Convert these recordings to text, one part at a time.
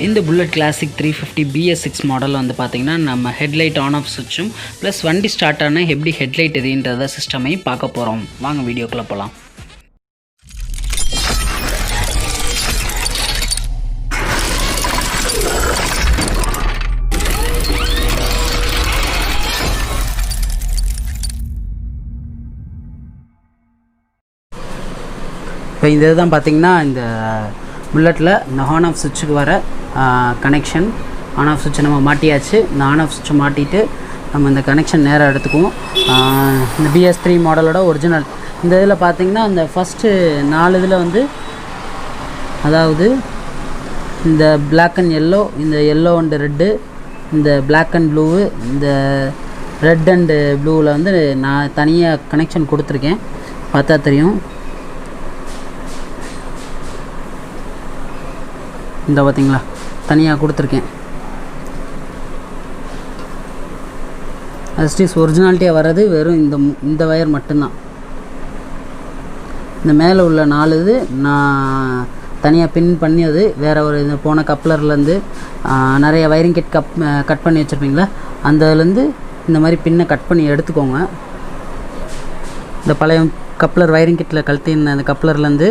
இந்த bullet classic 350 Bs6 model வந்து பார்த்திங்கன்னா நம்ம ஹெட்லைட் ஆன் ஆஃப் சுவிட்சும் ப்ளஸ் வண்டி ஸ்டார்ட் ஆனால் எப்படி ஹெட்லைட் எதுன்றத சிஸ்டமை பார்க்க போகிறோம். வாங்க வீடியோக்குள்ளே போகலாம். இப்போ இந்த இதுதான் பார்த்திங்கன்னா இந்த புல்லட்டில் இந்த ஆன் ஆஃப் சுவிட்சுக்கு வர கனெக்ஷன். ஆன் ஆஃப் சுவிட்சை நம்ம மாட்டியாச்சு. இந்த ஆன் ஆஃப் சுவிட்சை மாட்டிட்டு நம்ம இந்த கனெக்ஷன் நேராக எடுத்துக்குவோம். இந்த BS3 மாடலோட ஒரிஜினல். இந்த இதில் பார்த்திங்கன்னா இந்த ஃபஸ்ட்டு 4 இதில் வந்து அதாவது இந்த பிளாக் அண்ட் எல்லோ, இந்த எல்லோ அண்டு ரெட்டு, இந்த பிளாக் அண்ட் ப்ளூவு, இந்த ரெட் அண்டு ப்ளூவில் வந்து நான் தனியாக கனெக்ஷன் கொடுத்துருக்கேன். பார்த்தா தெரியும். இந்த பார்த்திங்களா தனியாக கொடுத்துருக்கேன். அஸ்டிஸ் ஒரிஜினாலிட்டியாக வர்றது வெறும் இந்த வயர் மட்டும்தான். இந்த மேலே உள்ள 4 இது நான் தனியாக பின் பண்ணியது வேறு ஒரு இந்த போன கப்ளர்லேருந்து நிறைய வயரிங் கிட் கட் பண்ணி வச்சுருப்பீங்களா, அந்த இதுலேருந்து இந்த மாதிரி பின்னை கட் பண்ணி எடுத்துக்கோங்க. இந்த பழைய கப்ளர் வயரிங் கிட்டில் கழட்டின அந்த கப்ளர்லேருந்து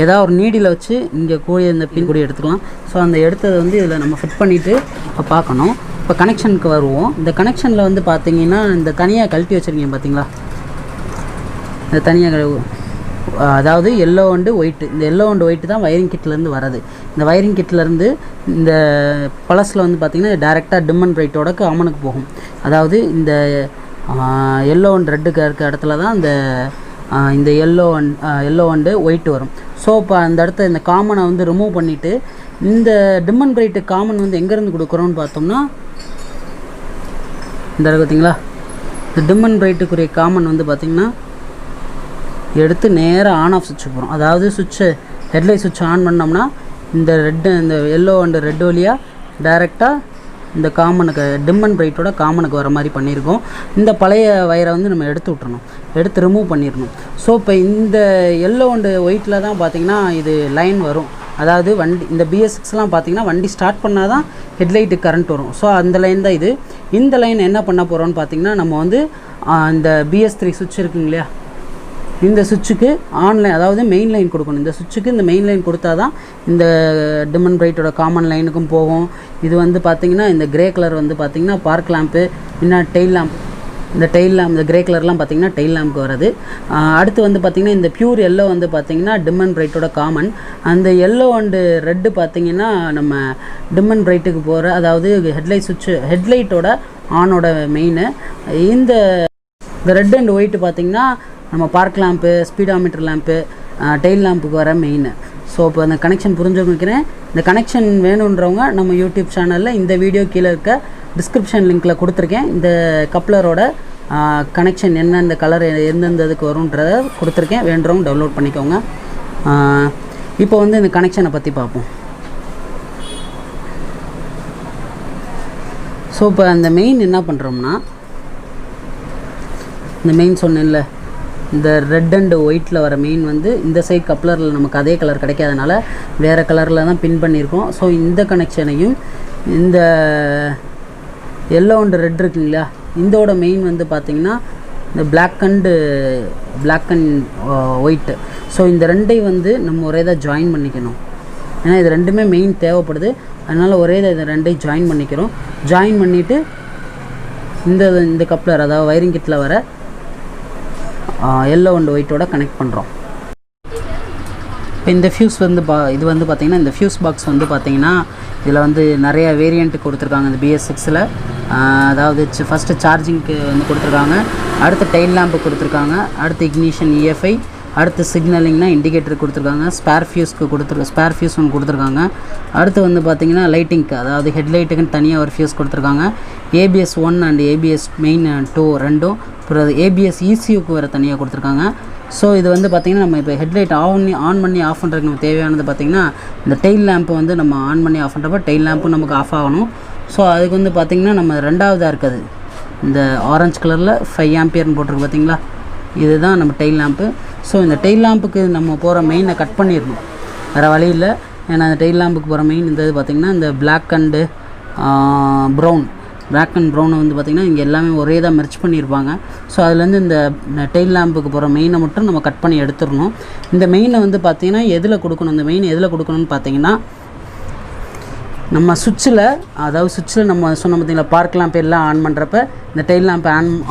ஏதாவது ஒரு நீடியில் வச்சு இங்கே கூடிய இந்த பின் கூடிய எடுத்துக்கலாம். ஸோ அந்த எடுத்ததை வந்து இதில் நம்ம ஃபிட் பண்ணிவிட்டு இப்போ பார்க்கணும். இப்போ கனெக்ஷனுக்கு வருவோம். இந்த கனெக்ஷனில் வந்து பார்த்திங்கன்னா இந்த தனியாக கழட்டி வச்சுருக்கீங்க பார்த்திங்களா, இந்த தனியாக அதாவது எல்லோ அண்டு ஒயிட்டு. இந்த எல்லோ அண்டு ஒயிட்டு தான் வயரிங் கிட்லேருந்து வரது. இந்த வயரிங் கிட்லேருந்து இந்த பழசில் வந்து பார்த்திங்கன்னா டேரெக்டாக டிம் அண்ட் பிரைட்டோட காமனுக்கு போகும். அதாவது இந்த எல்லோ அண்ட் ரெட்டுக்கு இருக்க இடத்துல தான் இந்த எல்லோ அண்டு ஒயிட்டு வரும். ஸோ இப்போ அந்த இடத்த இந்த காமனை வந்து ரிமூவ் பண்ணிவிட்டு இந்த டிம் அண்ட் பிரைட்டு காமன் வந்து எங்கேருந்து கொடுக்குறோன்னு பார்த்தோம்னா இந்த இடத்துல பார்த்திங்களா, இந்த டிம் அண்ட் பிரைட்டுக்குரிய காமன் வந்து பார்த்திங்கன்னா எடுத்து நேராக ஆன் ஆஃப் சுவிட்சுக்கு போகிறோம். அதாவது சுவிட்சு ஹெட்லைட் சுவிட்ச் ஆன் பண்ணோம்னா இந்த எல்லோ அண்டு ரெட் வழியாக டைரெக்டாக இந்த காமனுக்கு டிம் அண்ட் பிரைட்டோட காமனுக்கு வர மாதிரி பண்ணியிருக்கோம். இந்த பழைய வயரை வந்து நம்ம எடுத்து விட்றணும், எடுத்து ரிமூவ் பண்ணிடணும். ஸோ இப்போ இந்த எல்லோ அண்டு ஒயிட்டில் தான் பார்த்திங்கன்னா இது லைன் வரும். அதாவது வண்டி இந்த BS6லாம் பார்த்திங்கன்னா வண்டி ஸ்டார்ட் பண்ணால் தான் ஹெட்லைட்டுக்கு கரண்ட் வரும். ஸோ அந்த லைன் தான் இது. இந்த லைன் என்ன பண்ண போகிறோன்னு பார்த்திங்கன்னா நம்ம வந்து இந்த BS3 சுவிட்ச் இருக்குங்க இல்லையா, இந்த சுவிட்சுக்கு ஆன்லைன் அதாவது மெயின் லைன் கொடுக்கணும். இந்த சுவிட்சுக்கு இந்த மெயின் லைன் கொடுத்தா தான் இந்த டிம் அண்ட் பிரைட்டோட காமன் லைனுக்கும் போகும். இது வந்து பார்த்திங்கன்னா இந்த கிரே கலர் வந்து பார்த்திங்கன்னா பார்க் லேம்ப்பு, இன்னும் டெயில் லேம்ப். இந்த டெயில் லேம்ப் இந்த கிரே கலர்லாம் பார்த்திங்கன்னா டெயில் லேம்ப்க்கு வருது. அடுத்து வந்து பார்த்திங்கன்னா இந்த பியூர் எல்லோ வந்து பார்த்திங்கன்னா டிம் அண்ட் பிரைட்டோட காமன். அந்த எல்லோ அண்டு ரெட்டு பார்த்திங்கன்னா நம்ம டிம் அண்ட் பிரைட்டுக்கு போகிற அதாவது ஹெட்லைட் சுவிட்சு ஹெட்லைட்டோட ஆனோட மெயினு. இந்த ரெட் அண்ட் ஒயிட்டு பார்த்திங்கன்னா நம்ம park lamp, speedometer lamp, tail லேம்புக்கு வர மெயின். ஸோ இப்போ அந்த கனெக்ஷன் புரிஞ்சுக்கிறேன். இந்த கனெக்ஷன் வேணுன்றவங்க நம்ம யூடியூப் சேனலில் இந்த வீடியோ கீழே இருக்க டிஸ்கிரிப்ஷன் லிங்க்கில் கொடுத்துருக்கேன். இந்த கப்ளரோட கனெக்ஷன் என்ன, இந்த கலர் எந்தெந்த இதுக்கு வரும்ன்றதை கொடுத்துருக்கேன். வேண்டுறவங்க டவுன்லோட் பண்ணிக்கோங்க. இப்போ வந்து இந்த கனெக்ஷனை பற்றி பார்ப்போம். ஸோ இப்போ அந்த மெயின் என்ன பண்ணுறோம்னா, இந்த மெயின் சொன்னேன்ல, இந்த ரெட் அண்டு ஒயிட்டில் வர மெயின் வந்து இந்த சைட் கப்ளரில் நமக்கு அதே கலர் கிடைக்காதனால வேறு கலரில் தான் பின் பண்ணியிருக்கோம். ஸோ இந்த கனெக்ஷனையும் இந்த எல்லோ அண்டு ரெட் இருக்குங்களா, இதோட மெயின் வந்து பார்த்திங்கன்னா இந்த பிளாக் அண்ட் ஒயிட்டு. ஸோ இந்த ரெண்டையும் வந்து நம்ம ஒரே தான் ஜாயின் பண்ணிக்கணும். ஏன்னா இது ரெண்டுமே மெயின் தேவைப்படுது. அதனால் ஒரே தான் இது ரெண்டையும் ஜாயின் பண்ணிக்கிறோம். ஜாயின் பண்ணிவிட்டு இந்த கப்ளர் அதாவது வயரிங் கிட்டில் வர எல்லோ அண்ட் ஒயிட்டோட கனெக்ட் பண்ணுறோம். இப்போ இந்த ஃபியூஸ் வந்து இது வந்து பார்த்திங்கன்னா இந்த ஃபியூஸ் பாக்ஸ் வந்து பார்த்திங்கன்னா இதில் வந்து நிறைய வேரியண்ட்டு கொடுத்துருக்காங்க. இந்த BS6ல் அதாவது ஃபஸ்ட்டு சார்ஜிங்க்கு வந்து கொடுத்துருக்காங்க, அடுத்து டெயில் லேம்பு கொடுத்துருக்காங்க, அடுத்து இக்னிஷன் EFI, அடுத்து சிக்னலிங்னா இண்டிகேட்டர் கொடுத்துருக்காங்க, ஸ்பேர் ஃபியூஸ் ஒன்று கொடுத்துருக்காங்க. அடுத்து வந்து பார்த்திங்கன்னா லைட்டிங்க்கு அதாவது ஹெட்லைட்டுக்குன்னு தனியாக ஒரு ஃபியூஸ் கொடுத்துருக்காங்க. ABS 1 அண்ட் ABS மெயின் 2 ரெண்டும், அப்புறம் ABS ECUக்கு வேறு தனியாக கொடுத்துருக்காங்க. ஸோ இது வந்து பார்த்திங்கன்னா நம்ம இப்போ ஹெட்லைட் ஆன் பண்ணி ஆஃப் பண்ணுறதுக்கு நமக்கு தேவையானது பார்த்திங்கன்னா இந்த டெயில் லேம்பு வந்து நம்ம ஆன் பண்ணி ஆஃப் பண்ணுறப்ப டெயில் லேம்பும் நமக்கு ஆஃப் ஆகணும். ஸோ அதுக்கு வந்து பார்த்திங்கன்னா நம்ம ரெண்டாவதாக இருக்குது இந்த ஆரஞ்சு கலரில் 5 ஆம்பியர்னு போட்டிருக்கு பார்த்திங்களா, இதுதான் நம்ம டெயில் லேம்ப்பு. ஸோ இந்த டெயில் லேம்புக்கு நம்ம போகிற மெயினை கட் பண்ணிடணும், வேறு வழி இல்லை. ஏன்னா அந்த டெயில் லேம்புக்கு போகிற மெயின் இந்த இது பார்த்திங்கன்னா இந்த பிளாக் அண்டு ப்ரௌன் வந்து பார்த்திங்கன்னா இங்கே எல்லாமே ஒரே தான் மெர்ச் பண்ணியிருப்பாங்க. ஸோ அதுலேருந்து இந்த டெயில் லேம்புக்கு போகிற மெயினை மட்டும் நம்ம கட் பண்ணி எடுத்துடணும். இந்த மெயினை வந்து பார்த்திங்கன்னா எதில் கொடுக்கணும், இந்த மெயின் எதில் கொடுக்கணும்னு பார்த்திங்கன்னா நம்ம சுவிட்சில், அதாவது சுவிட்சில் நம்ம சொன்ன பார்த்திங்களா பார்க் லேம்ப் எல்லாம் ஆன் பண்ணுறப்ப இந்த டெயில் லேம்ப்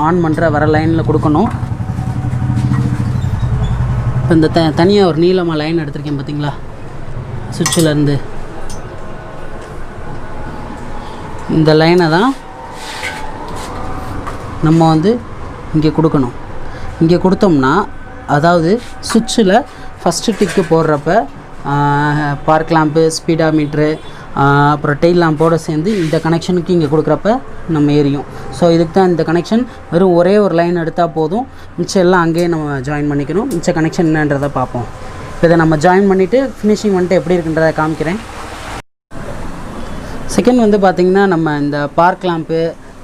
ஆன் பண்ணுற வர லைனில் கொடுக்கணும். இப்போ இந்த தனியாக ஒரு நீளமாக லைன் எடுத்திருக்கேன் பார்த்திங்களா, சுவிட்சிலேருந்து இந்த லைனை தான் நம்ம வந்து இங்கே கொடுக்கணும். இங்கே கொடுத்தோம்னா அதாவது சுவிட்சில் ஃபஸ்ட்டு டிக்கு போடுறப்ப பார்க் லேம்ப்பு, ஸ்பீடா மீட்ரு, அப்புறம் டெயில் லேம்போடு சேர்ந்து இந்த கனெக்ஷனுக்கு இங்கே கொடுக்குறப்ப நம்ம எரியும். ஸோ இதுக்கு தான் இந்த கனெக்ஷன். வெறும் ஒரே ஒரு லைன் எடுத்தால் போதும், மிச்சம் எல்லாம் அங்கேயே நம்ம ஜாயின் பண்ணிக்கணும். மிச்ச கனெக்ஷன் என்னன்றதை பார்ப்போம். இப்போ இதை நம்ம ஜாயின் பண்ணிவிட்டு ஃபினிஷிங் வந்துட்டு எப்படி இருக்குன்றதை காமிக்கிறேன். செகண்ட் வந்து பார்த்திங்கன்னா நம்ம இந்த park lamp,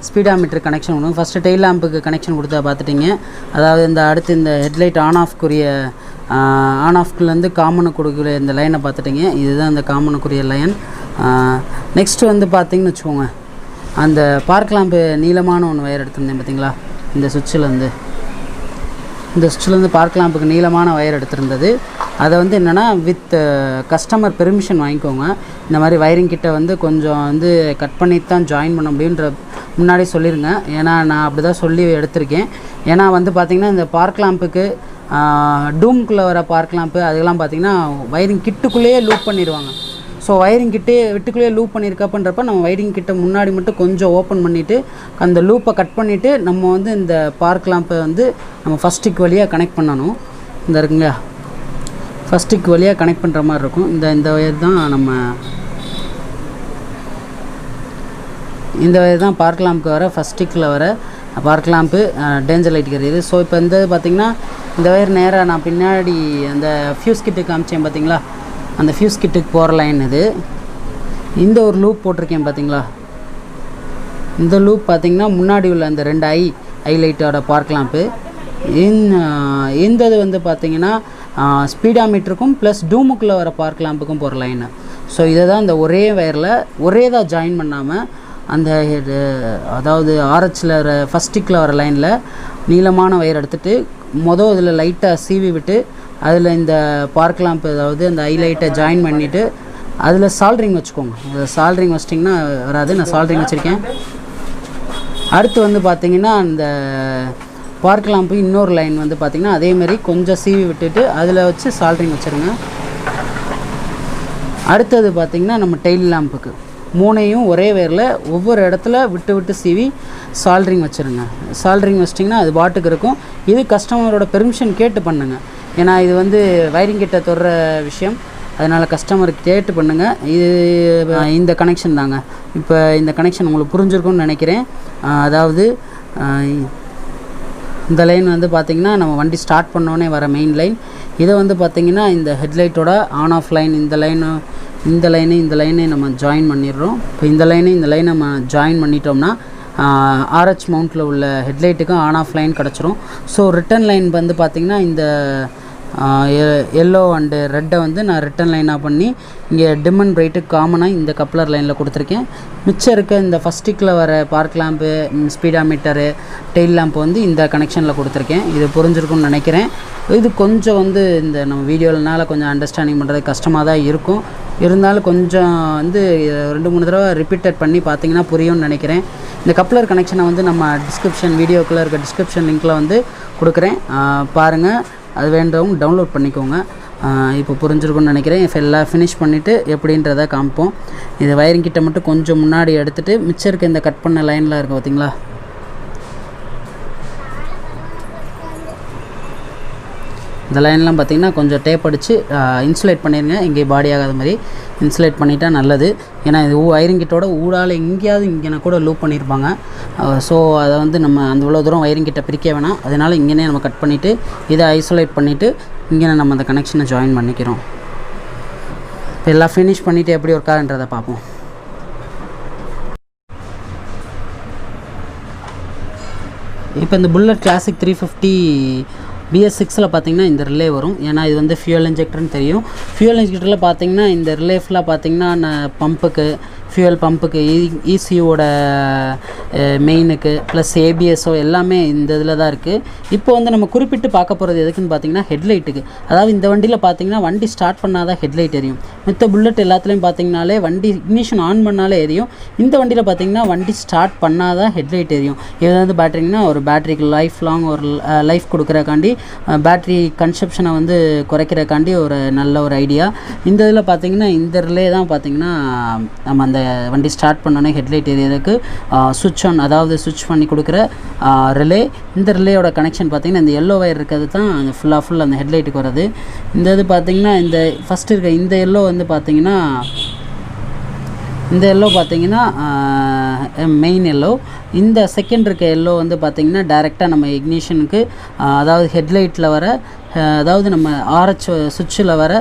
speedometer connection கொடுக்கணும். ஃபஸ்ட்டு டெயில் லேம்புக்கு கனெக்ஷன் கொடுத்தா பார்த்துட்டிங்க. அதாவது இந்த அடுத்து இந்த ஹெட்லைட் ஆன் ஆஃப்குலேருந்து காமனுக்கு கொடுக்குற இந்த லைனை பார்த்துட்டிங்க. இதுதான் இந்த காமனுக்குரிய லைன். நெக்ஸ்ட்டு வந்து பார்த்திங்கன்னு வச்சுக்கோங்க, அந்த பார்க் லேம்பு நீளமான ஒன்று வயர் எடுத்திருந்தேன் பார்த்திங்களா, இந்த சுவிட்சிலேருந்து பார்க் லேம்புக்கு நீளமான வயர் எடுத்திருந்தது. அதை வந்து என்னென்னா வித் கஸ்டமர் பெர்மிஷன் வாங்கிக்கோங்க. இந்த மாதிரி வயரிங் கிட்ட வந்து கொஞ்சம் வந்து கட் பண்ணி தான் ஜாயின் பண்ண முடியுன்ற முன்னாடி சொல்லிடுங்க. ஏன்னா நான் அப்படி தான் சொல்லி எடுத்திருக்கேன். ஏன்னா வந்து பார்த்திங்கன்னா இந்த பார்க் லேம்புக்கு டூம்குள்ளே வர பார்க் லேம்ப்பு அதெல்லாம் பார்த்திங்கன்னா வயரிங் கிட்டுக்குள்ளேயே லூப் பண்ணிடுவாங்க. ஸோ வயரிங் விட்டுக்குள்ளேயே லூப் பண்ணியிருக்கப்புன்றப்ப நம்ம வயரிங் கிட்ட முன்னாடி மட்டும் கொஞ்சம் ஓப்பன் பண்ணிவிட்டு அந்த லூப்பை கட் பண்ணிவிட்டு நம்ம வந்து இந்த பார்க் லேம்பை வந்து நம்ம ஃபஸ்ட்டுக்கு வழியாக கனெக்ட் பண்ணணும். இந்த இருக்குங்களா, ஃபஸ்ட்டுக்கு வழியாக கனெக்ட் பண்ணுற மாதிரி இருக்கும். இந்த வயர் தான் இந்த வயர் தான் பார்க் லேம்புக்கு வர ஃபஸ்ட்டுக்கில் வர பார்க் லேம்ப்பு டேஞ்சர் லைட் எரியுது. ஸோ இப்போ இந்த பார்த்திங்கன்னா இந்த வயர் நேராக நான் பின்னாடி அந்த ஃபியூஸ் கிட்டுக்கு காமிச்சேன் பார்த்திங்களா, அந்த ஃபியூஸ் கிட்டுக்கு போகிற லைன் இது. இந்த ஒரு லூப் போட்டிருக்கேன் பார்த்திங்களா, இந்த லூப் பார்த்திங்கன்னா முன்னாடி உள்ள அந்த 2 ஹைலைட்டோட பார்க் லேம்ப்பு. இந்த இது வந்து பார்த்திங்கன்னா ஸ்பீடா மீட்டருக்கும் ப்ளஸ் டூமுக்குள்ளே வர பார்க் லேம்புக்கும் போகிற லைனு. ஸோ இதை தான் இந்த ஒரே வயரில் ஒரே தான் ஜாயின் பண்ணாமல் அந்த அதாவது ஆர்ஹெச்சில் வர ஃபஸ்ட்டிக்கில் வர லைனில் நீளமான வயர் எடுத்துகிட்டு இதில் லைட்டாக சீவி விட்டு அதில் இந்த பார்க் லேம்ப் அதாவது அந்த ஹைலைட்டை ஜாயின் பண்ணிவிட்டு அதில் சால்ட்ரிங் வச்சுக்கோங்க. சால்ட்ரிங் வச்சிட்டிங்கன்னா வராது, நான் சால்ட்ரிங் வச்சுருக்கேன். அடுத்து வந்து பார்த்திங்கன்னா அந்த பார்க் லேம்ப்பு இன்னொரு லைன் வந்து பார்த்திங்கன்னா அதேமாதிரி கொஞ்சம் சீவி விட்டுட்டு அதில் வச்சு சால்ட்ரிங் வச்சுருங்க. அடுத்தது பார்த்திங்கன்னா நம்ம டெயில் லேம்புக்கு 3ஐயும் ஒரே வேரில் ஒவ்வொரு இடத்துல விட்டு சீவி சால்ட்ரிங் வச்சுருங்க. சால்ட்ரிங் வச்சிட்டிங்கன்னா அது பாட்டுக்கு இருக்கும். இது கஸ்டமரோட பெர்மிஷன் கேட்டு பண்ணுங்கள். ஏன்னா இது வந்து வயரிங் கிட்ட தொடுற விஷயம், அதனால் கஸ்டமருக்கு கேட்டு பண்ணுங்கள். இது இந்த கனெக்ஷன் தாங்க. இப்போ இந்த கனெக்ஷன் உங்களுக்கு புரிஞ்சிருக்கும்னு நினைக்கிறேன். அதாவது இந்த லைன் வந்து பார்த்திங்கன்னா நம்ம வண்டி ஸ்டார்ட் பண்ணோன்னே வர மெயின் லைன். இதை வந்து பார்த்திங்கன்னா இந்த ஹெட்லைட்டோட ஆன் ஆஃப் லைன், இந்த லைனை நம்ம ஜாயின் பண்ணிடுறோம். இப்போ இந்த லைனை நம்ம ஜாயின் பண்ணிட்டோம்னா ஆர்ஹெச் மவுண்ட்டில் உள்ள ஹெட்லைட்டுக்கும் ஆன் ஆஃப் லைன் கிடச்சிரும். ஸோ ரிட்டன் லைன் வந்து பார்த்திங்கன்னா இந்த எல்லோ அண்டு ரெட்டை வந்து நான் ரிட்டன் லைனாக பண்ணி இங்கே டிம் அண்ட் பிரைட்டுக்கு காமனாக இந்த கப்ளர் லைனில் கொடுத்துருக்கேன். மிச்சம் இருக்க இந்த ஃபஸ்ட்டிக்கில் வர park lamp, speedometer, tail lamp வந்து இந்த கனெக்ஷனில் கொடுத்துருக்கேன். இது புரிஞ்சிருக்கும்னு நினைக்கிறேன். இது கொஞ்சம் வந்து இந்த நம்ம வீடியோனால கொஞ்சம் அண்டர்ஸ்டாண்டிங் பண்ணுறது கஷ்டமாக தான் இருக்கும். இருந்தாலும் கொஞ்சம் வந்து 2-3 தடவை ரிப்பீட்டட் பண்ணி பார்த்திங்கன்னா புரியும்னு நினைக்கிறேன். இந்த கப்ளர் கனெக்ஷனை வந்து நம்ம வீடியோக்குள்ளே இருக்க டிஸ்கிரிப்ஷன் லிங்க்கில் வந்து கொடுக்குறேன், பாருங்கள். அது வேண்டவங்க டவுன்லோட் பண்ணிக்கோங்க. இப்போ புரிஞ்சிருக்கும்னு நினைக்கிறேன். எல்லாம் ஃபினிஷ் பண்ணிவிட்டு எப்படின்றத காமிப்போம். இது வயரிங் கிட்ட மட்டும் கொஞ்சம் முன்னாடி எடுத்துகிட்டு மிச்சம் இருக்க இந்த கட் பண்ண லைனில் இருக்குது பார்த்திங்களா, இந்த லைன்லாம் பார்த்திங்கன்னா கொஞ்சம் டேப் அடித்து இன்சுலேட் பண்ணிடுங்க. இங்கே பாடி ஆகாத மாதிரி இன்சுலேட் பண்ணிட்டா நல்லது. ஏன்னா இது வயரிங் கிட்டோட ஊடால் எங்கேயாவது இங்கே கூட லூப் பண்ணியிருப்பாங்க. ஸோ அதை வந்து நம்ம அந்த இவ்வளோ தூரம் வயரிங் கிட்ட பிரிக்க வேணாம். அதனால் இங்கேனே நம்ம கட் பண்ணிவிட்டு இதை ஐசோலேட் பண்ணிவிட்டு இங்கே நம்ம அந்த கனெக்ஷனை ஜாயின் பண்ணிக்கிறோம். இப்போ எல்லாம் ஃபினிஷ் பண்ணிவிட்டு எப்படி ஒர்க் ஆகுன்றதை பார்ப்போம். இப்போ இந்த புல்லட் கிளாசிக் 350 Bs6ல பார்த்தீங்கன்னா இந்த ரிலே வரும். ஏன்னா இது வந்து ஃபியூயல் இன்ஜெக்டர்னு தெரியும். ஃபியூயல் இன்ஜெக்டரில் பார்த்தீங்கன்னா இந்த ரிலே ஃபுல்லாக பார்த்தீங்கன்னா பம்புக்கு, ஃபியூயல் பம்புக்கு, ECUவோட மெயினுக்கு ப்ளஸ் ABSO எல்லாமே இந்த இதில் தான் இருக்குது. இப்போ வந்து நம்ம குறிப்பிட்டு பார்க்க போகிறது எதுக்குன்னு பார்த்தீங்கன்னா ஹெட்லைட்டுக்கு. அதாவது இந்த வண்டியில் பார்த்தீங்கன்னா வண்டி ஸ்டார்ட் பண்ணால் தான் ஹெட்லைட் எரியும். மித்த புல்லட் எல்லாத்துலேயும் பார்த்தீங்கனாலே வண்டி இக்னிஷன் ஆன் பண்ணாலே எரியும். இந்த வண்டியில் பார்த்தீங்கன்னா வண்டி ஸ்டார்ட் பண்ணால் தான் ஹெட்லைட் எரியும். இது வந்து பேட்டரிங்கன்னா ஒரு பேட்டரிக்கு லைஃப் லாங் ஒரு லைஃப் கொடுக்குறக்காண்டி, பேட்டரி கன்சப்ஷனை வந்து குறைக்கிறக்காண்டி ஒரு நல்ல ஒரு ஐடியா. இந்த இதில் பார்த்தீங்கன்னா இந்த ரிலே தான் பார்த்தீங்கன்னா நம்ம அந்த வண்டி ஸ்டார்ட் பண்ணோன்னே ஹெட்லைட் ஏரியாவுக்கு சுவிட்ச் ஆன், அதாவது சுவிட்ச் பண்ணி கொடுக்குற ரிலே. இந்த ரிலேயோட கனெக்ஷன் பார்த்திங்கன்னா இந்த எல்லோ வயர் இருக்கிறது தான் ஃபுல் அந்த ஹெட்லைட்டுக்கு வருது. இந்த இது பார்த்திங்கன்னா இந்த ஃபஸ்ட்டு இருக்க இந்த எல்லோ வந்து பார்த்திங்கன்னா மெயின் எல்லோ. இந்த செகண்ட் இருக்க எல்லோ வந்து பார்த்திங்கன்னா டைரெக்டாக நம்ம இக்னிஷனுக்கு, அதாவது ஹெட்லைட்டில் வர, அதாவது நம்ம RH சுவிட்சில் வர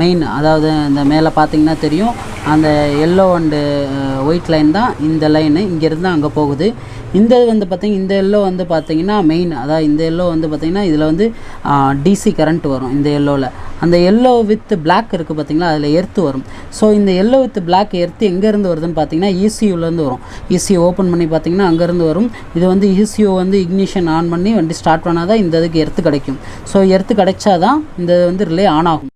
மெயின், அதாவது இந்த மேலே பார்த்திங்கன்னா தெரியும் அந்த எல்லோ அண்டு ஒயிட் லைன் தான் இந்த லைனு, இங்கேருந்து அங்கே போகுது. இந்த இது வந்து பார்த்திங்கன்னா இந்த எல்லோ வந்து பார்த்திங்கன்னா மெயின், அதாவது இந்த எல்லோ வந்து பார்த்திங்கன்னா இதில் வந்து DC கரண்ட் வரும். இந்த எல்லோவில் அந்த எல்லோ வித் பிளாக் இருக்குது பார்த்திங்களா, அதில் எர்த்து வரும். ஸோ இந்த எல்லோ வித் பிளாக் எர்த்து எங்கேருந்து வருதுன்னு பார்த்திங்கன்னா ECUலேருந்து வரும். ECU ஓப்பன் பண்ணி பார்த்திங்கன்னா அங்கேருந்து வரும். இது வந்து ECU வந்து இக்னிஷன் ஆன் பண்ணி வண்டி ஸ்டார்ட் பண்ணால் தான் இந்த இதுக்கு எர்த்து கிடைக்கும். ஸோ எர்த்து கிடைச்சா தான் இந்த வந்து ரிலே ஆன் ஆகும்.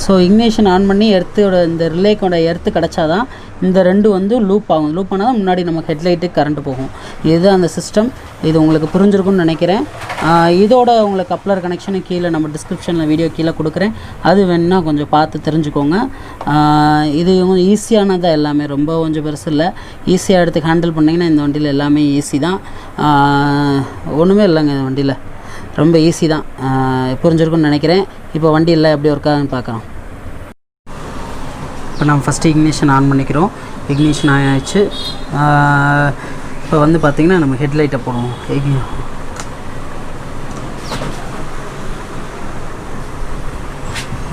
ஸோ இக்னிஷன் ஆன் பண்ணி எர்த்தோட இந்த ரிலேக்கோட எர்த்து கிடச்சா தான் இந்த ரெண்டு வந்து லூப் ஆகும். லூப் ஆனால் தான் முன்னாடி நம்ம ஹெட்லைட்டுக்கு கரண்ட் போகும். இதுதான் அந்த சிஸ்டம். இது உங்களுக்கு புரிஞ்சிருக்கும்னு நினைக்கிறேன். இதோட உங்களுக்கு கப்ளர் கனெக்ஷனு கீழே நம்ம டிஸ்கிரிப்ஷனில் வீடியோ கீழே கொடுக்குறேன். அது வேணுன்னா கொஞ்சம் பார்த்து தெரிஞ்சுக்கோங்க. இது ஈஸியானதாக எல்லாமே, ரொம்ப கொஞ்சம் பெருசு இல்லை. ஈஸியாக எடுத்து ஹேண்டில் பண்ணிங்கன்னா இந்த வண்டியில் எல்லாமே ஈஸி தான். ஒன்றுமே இல்லைங்க, இந்த வண்டியில் ரொம்ப ஈஸி தான். புரிஞ்சிருக்குன்னு நினைக்கிறேன். இப்போ வண்டியில் எப்படி ஒர்க் ஆகுதுன்னு பார்க்குறோம். இப்போ நம்ம ஃபஸ்ட்டு இக்னிஷன் ஆன் பண்ணிக்கிறோம். இக்னிஷன் ஆகிடுச்சு. இப்போ வந்து பார்த்திங்கன்னா நம்ம ஹெட்லைட்டை போடுவோம்.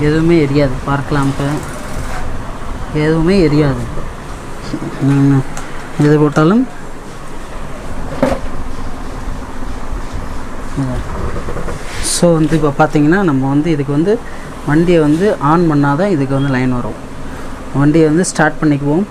எதுவுமே எரியாது, பார்க்கலாம். இப்போ எதுவுமே எரியாது. எது போட்டாலும் ஸோ வந்து இப்போ பார்த்திங்கன்னா நம்ம வந்து இதுக்கு வந்து வண்டியை வந்து ஆன் பண்ணால் தான் இதுக்கு வந்து லைன் வரும். வண்டியை வந்து ஸ்டார்ட் பண்ணிக்குவோம்.